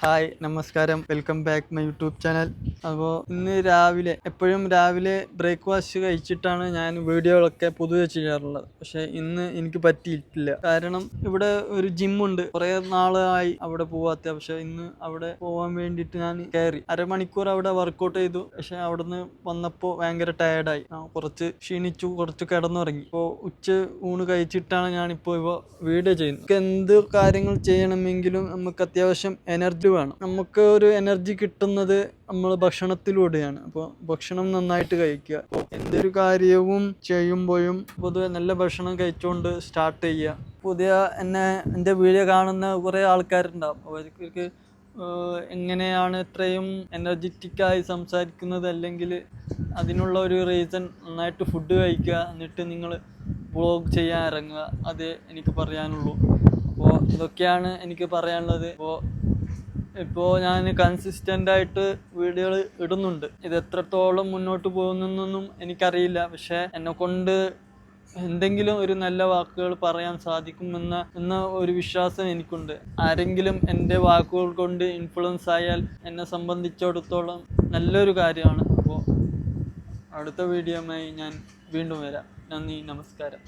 Hi നമസ്കാരം, welcome back my YouTube channel. അപ്പോൾ ഇന്ന് രാവിലെ എപ്പോഴും രാവിലെ ബ്രേക്ക്ഫാസ്റ്റ് കഴിച്ചിട്ടാണ് ഞാൻ വീഡിയോകളൊക്കെ പൊതുവെ ചെയ്യാറുള്ളത്. പക്ഷേ ഇന്ന് എനിക്ക് പറ്റിയിട്ടില്ല. കാരണം ഇവിടെ ഒരു ജിമ്മുണ്ട്, കുറേ നാളായി അവിടെ പോവാത്ത. പക്ഷെ ഇന്ന് അവിടെ പോകാൻ വേണ്ടിയിട്ട് ഞാൻ കയറി. അരമണിക്കൂർ അവിടെ വർക്കൗട്ട് ചെയ്തു. പക്ഷെ അവിടുന്ന് വന്നപ്പോൾ ഭയങ്കര ടയർഡായി. കുറച്ച് ക്ഷീണിച്ചു, കുറച്ച് കിടന്നുറങ്ങി. ഇപ്പോൾ ഊണ് കഴിച്ചിട്ടാണ് ഞാനിപ്പോൾ വീഡിയോ ചെയ്യുന്നത്. എന്ത് കാര്യങ്ങൾ ചെയ്യണമെങ്കിലും നമുക്ക് അത്യാവശ്യം എനർജി വേണം. നമുക്ക് ഒരു എനർജി കിട്ടുന്നത് നമ്മൾ ഭക്ഷണത്തിലൂടെയാണ്. അപ്പോൾ ഭക്ഷണം നന്നായിട്ട് കഴിക്കുക. എന്തൊരു കാര്യവും ചെയ്യുമ്പോഴും പൊതുവെ നല്ല ഭക്ഷണം കഴിച്ചുകൊണ്ട് സ്റ്റാർട്ട് ചെയ്യുക. എൻ്റെ വീഡിയോ കാണുന്ന കുറേ ആൾക്കാരുണ്ടാവും. അവർക്ക് എങ്ങനെയാണ് ഇത്രയും എനർജറ്റിക്കായി സംസാരിക്കുന്നത്, അല്ലെങ്കിൽ അതിനുള്ള ഒരു റീസൺ നന്നായിട്ട് ഫുഡ് കഴിക്കുക, എന്നിട്ട് നിങ്ങൾ വ്ളോഗ് ചെയ്യാൻ ഇറങ്ങുക. അത് എനിക്ക് പറയാനുള്ളൂ. അപ്പോൾ ഇതൊക്കെയാണ് എനിക്ക് പറയാനുള്ളത്. ഇപ്പോൾ ഞാൻ കൺസിസ്റ്റൻ്റായിട്ട് വീഡിയോകൾ ഇടുന്നുണ്ട്. ഇത് എത്രത്തോളം മുന്നോട്ട് പോകുന്നൊന്നും എനിക്കറിയില്ല. പക്ഷേ എന്നെക്കൊണ്ട് എന്തെങ്കിലും ഒരു നല്ല വാക്കുകൾ പറയാൻ സാധിക്കുമെന്ന ഒരു വിശ്വാസം എനിക്കുണ്ട്. ആരെങ്കിലും എൻ്റെ വാക്കുകൾ കൊണ്ട് ഇൻഫ്ലുവൻസ് ആയാൽ എന്നെ സംബന്ധിച്ചിടത്തോളം നല്ലൊരു കാര്യമാണ്. അപ്പോൾ അടുത്ത വീഡിയോയുമായി ഞാൻ വീണ്ടും വരാം. നന്ദി, നമസ്കാരം.